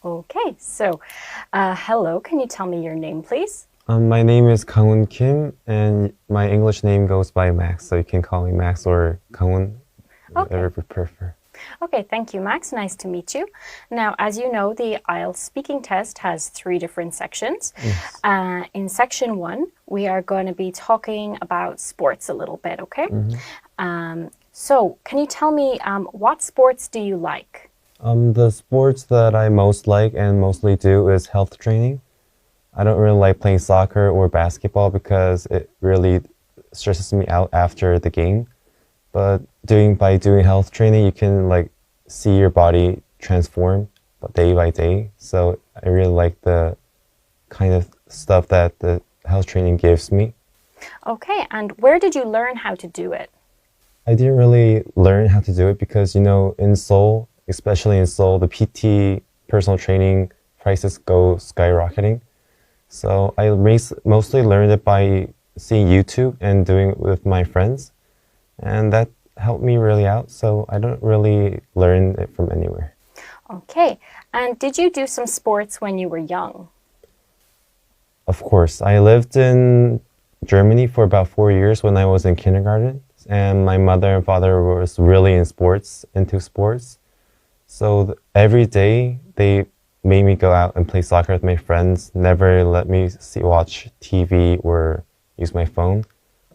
Okay, so hello, can you tell me your name, please? My name is Kangwon Kim, and my English name goes by Max, so you can call me Max or Kangwon, whatever you prefer. Okay, thank you, Max. Nice to meet you. Now, as you know, the IELTS speaking test has 3 different sections. Yes. In section 1, we are going to be talking about sports a little bit, okay? So, can you tell me what sports do you like? The sports that I most like and mostly do is health training. I don't really like playing soccer or basketball because it really stresses me out after the game. But by doing health training, you can see your body transform day by day. So I really like the kind of stuff that the health training gives me. Okay, and where did you learn how to do it? I didn't really learn how to do it because, in Seoul, especially in Seoul, the PT personal training prices go skyrocketing. So I mostly learned it by seeing YouTube and doing it with my friends. And that helped me really out. So I don't really learn it from anywhere. Okay, and did you do some sports when you were young? Of course. I lived in Germany for about 4 years when I was in kindergarten. And my mother and father was really into sports. So every day they made me go out and play soccer with my friends, never let me watch TV or use my phone,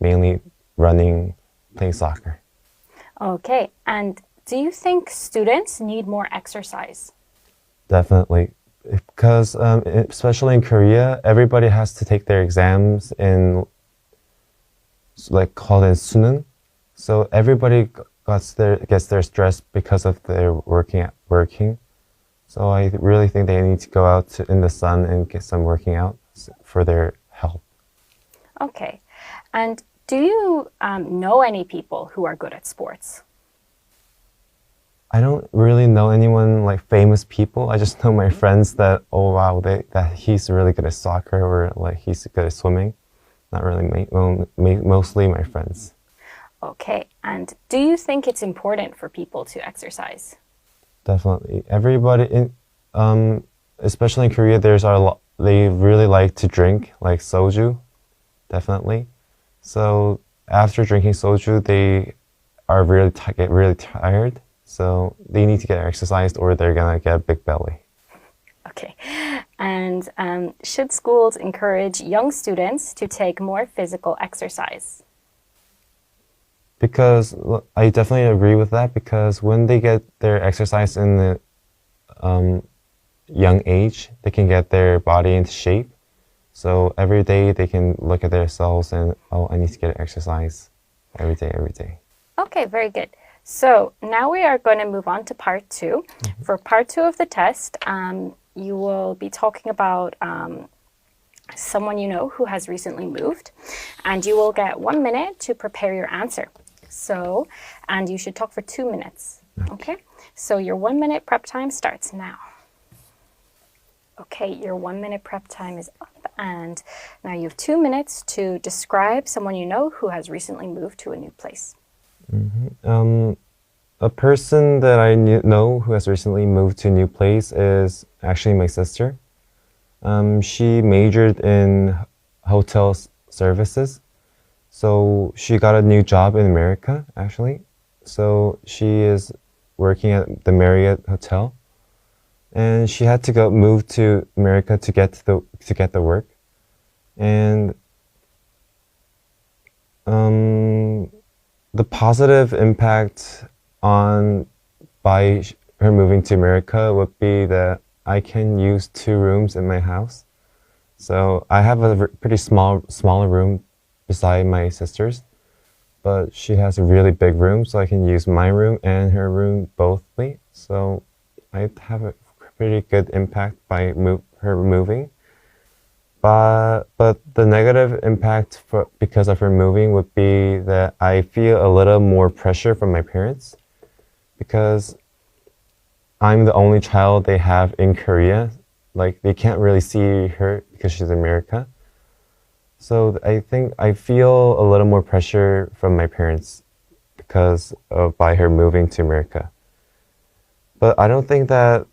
mainly running, playing soccer. Okay, and do you think students need more exercise? Definitely. Because especially in Korea, everybody has to take their exams in called in suneung. So everybody gets their stress because of their working. So I really think they need to go out in the sun and get some working out for their health. Okay, and do you know any people who are good at sports? I don't really know anyone famous people. I just know my friends that that he's really good at soccer or he's good at swimming. Not really mostly my friends. Okay, and do you think it's important for people to exercise? Definitely. Everybody, especially in Korea, they really like to drink, like soju, definitely. So after drinking soju, they are get really tired. So they need to get exercised or they're gonna get a big belly. Okay, and should schools encourage young students to take more physical exercise? Because I definitely agree with that because when they get their exercise in the young age, they can get their body into shape. So every day they can look at themselves and, I need to get exercise every day. Okay, very good. So now we are going to move on to part 2. For part 2 of the test, you will be talking about someone you know who has recently moved, and you will get 1 minute to prepare your answer. So, and you should talk for 2 minutes. Okay? So your 1 minute prep time starts now. Okay, your 1 minute prep time is up, and now you have 2 minutes to describe someone you know who has recently moved to a new place. A person that I know who has recently moved to a new place is actually my sister. She majored in hotel services. So she got a new job in America, actually. So she is working at the Marriott Hotel. And she had to move to America to get the work. And the positive impact by her moving to America would be that I can use 2 rooms in my house. So I have a pretty smaller room beside my sister's, but she has a really big room, so I can use my room and her room bothly. So I have a pretty good impact by her moving. But the negative impact because of her moving would be that I feel a little more pressure from my parents because I'm the only child they have in Korea. They can't really see her because she's in America. So I think I feel a little more pressure from my parents by her moving to America. But I don't think that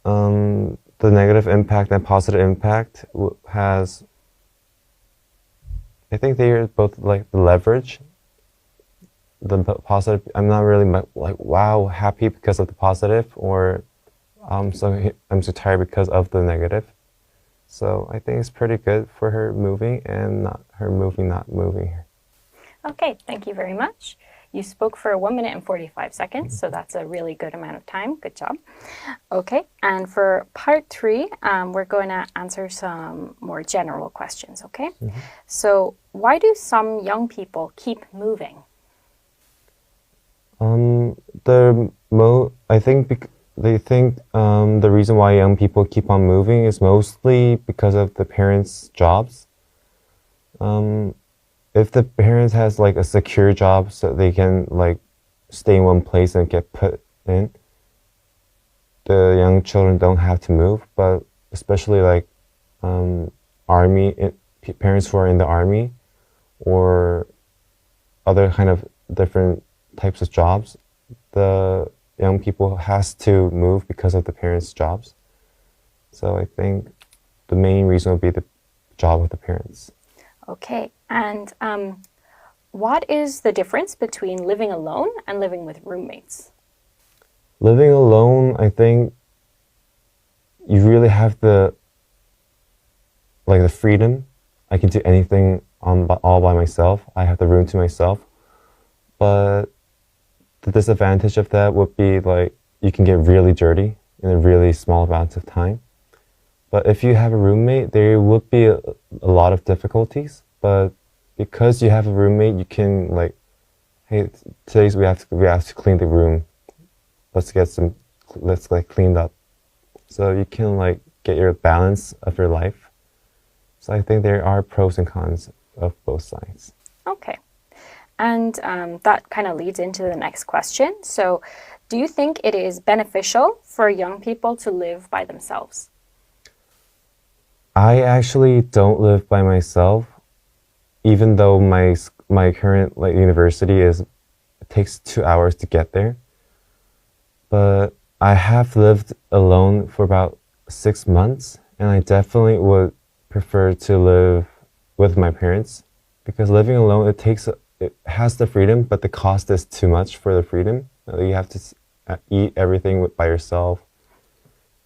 the negative impact and positive impact has, I think they are both like the leverage. The positive, I'm not really like wow happy because of the positive, or I'm so tired because of the negative. So I think it's pretty good for her moving and not moving. Okay, thank you very much. You spoke for 1 minute and 45 seconds, so that's a really good amount of time. Good job. Okay, and for part 3, we're going to answer some more general questions, okay? So why do some young people keep moving? I think they think the reason why young people keep on moving is mostly because of the parents' jobs. If the parents has like a secure job, so they can like stay in one place and get put in, the young children don't have to move. But especially like parents who are in the army or other kind of different types of jobs, the young people has to move because of the parents' jobs. So I think the main reason would be the job of the parents. Okay, and what is the difference between living alone and living with roommates? Living alone, I think you really have the freedom. I can do anything all by myself. I have the room to myself. But the disadvantage of that would be like you can get really dirty in a really small amount of time. But if you have a roommate, there would be a lot of difficulties. But because you have a roommate, you can like, hey, we have to clean the room. Let's like cleaned up. So you can like get your balance of your life. So I think there are pros and cons of both sides. Okay. And that kind of leads into the next question. So do you think it is beneficial for young people to live by themselves? I actually don't live by myself, even though my current like university it takes 2 hours to get there. But I have lived alone for about 6 months, and I definitely would prefer to live with my parents, because living alone it has the freedom, but the cost is too much for the freedom. You have to eat everything by yourself,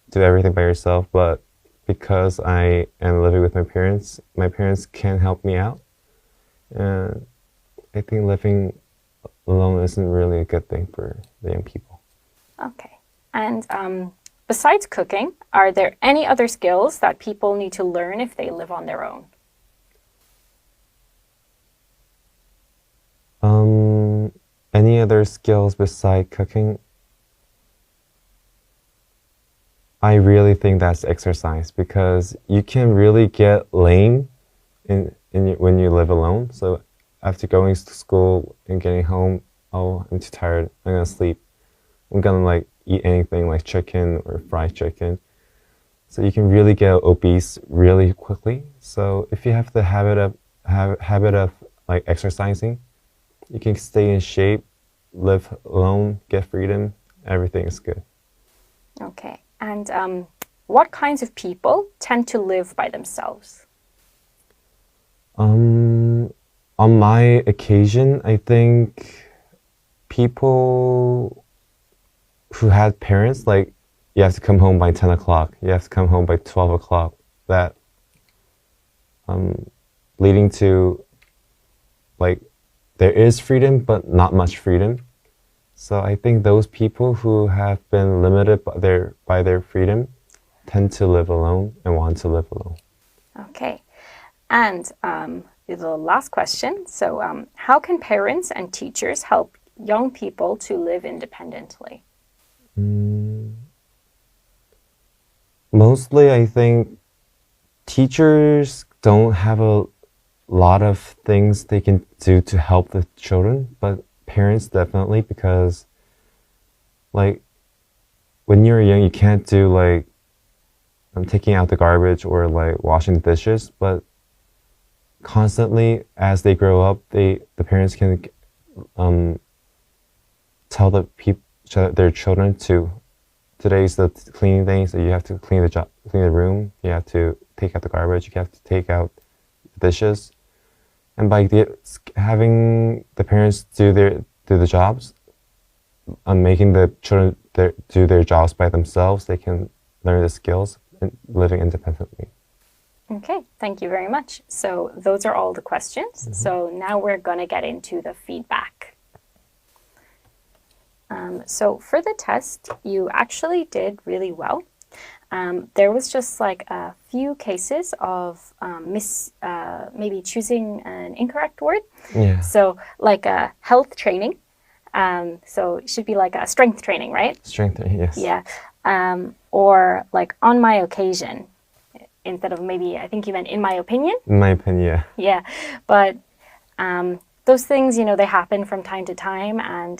do everything by yourself. But because I am living with my parents can help me out. And I think living alone isn't really a good thing for the young people. Okay. And besides cooking, are there any other skills that people need to learn if they live on their own? Any other skills beside cooking? I really think that's exercise, because you can really get lame when you live alone. So after going to school and getting home, oh, I'm too tired, I'm gonna sleep. I'm gonna like eat anything like chicken or fried chicken. So you can really get obese really quickly. So if you have the habit of like exercising, you can stay in shape, live alone, get freedom, everything is good. Okay. And what kinds of people tend to live by themselves? On my occasion, I think people who had parents, like you have to come home by 10 o'clock, you have to come home by 12 o'clock, that leading to like there is freedom, but not much freedom. So I think those people who have been limited by their freedom tend to live alone and want to live alone. Okay. And the last question. So how can parents and teachers help young people to live independently? Mostly, I think teachers don't have a lot of things they can do to help the children, but parents definitely, because like when you're young, you can't do like taking out the garbage or like washing the dishes, but constantly as they grow up, the parents can tell their children to today's the cleaning day, so you have to clean the room. You have to take out the garbage. You have to take out the dishes. And by having the parents do the jobs, making the children do their jobs by themselves, they can learn the skills and living independently. Okay, thank you very much. So those are all the questions. So now we're going to get into the feedback. So for the test, you actually did really well. There was just like a few cases of maybe choosing an incorrect word. Yeah. So like a health training. So it should be like a strength training, right? Strength training, yes. Yeah. Or like on my occasion. Instead of maybe, I think you meant in my opinion. In my opinion, yeah. Yeah. But those things, you know, they happen from time to time, and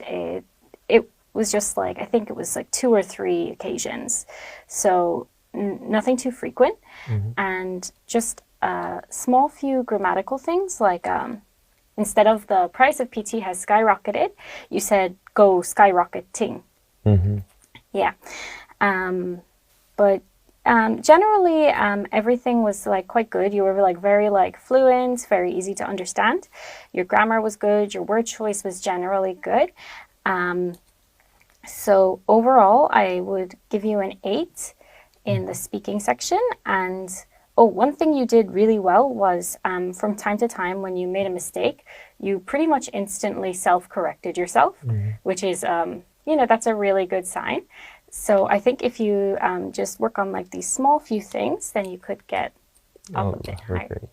it was just like, I think it was like 2 or 3 occasions. So nothing too frequent. And just a small few grammatical things, like instead of the price of PT has skyrocketed, you said go skyrocketing. Yeah. But generally, everything was like quite good. You were like very like fluent, very easy to understand. Your grammar was good. Your word choice was generally good. So overall, I would give you an 8 in the speaking section. And one thing you did really well was from time to time when you made a mistake, you pretty much instantly self-corrected yourself, which is, you know, that's a really good sign. So I think if you just work on like these small few things, then you could get up a bit higher. Great.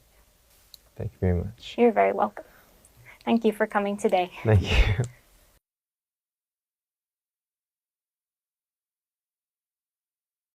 Thank you very much. You're very welcome. Thank you for coming today. Thank you.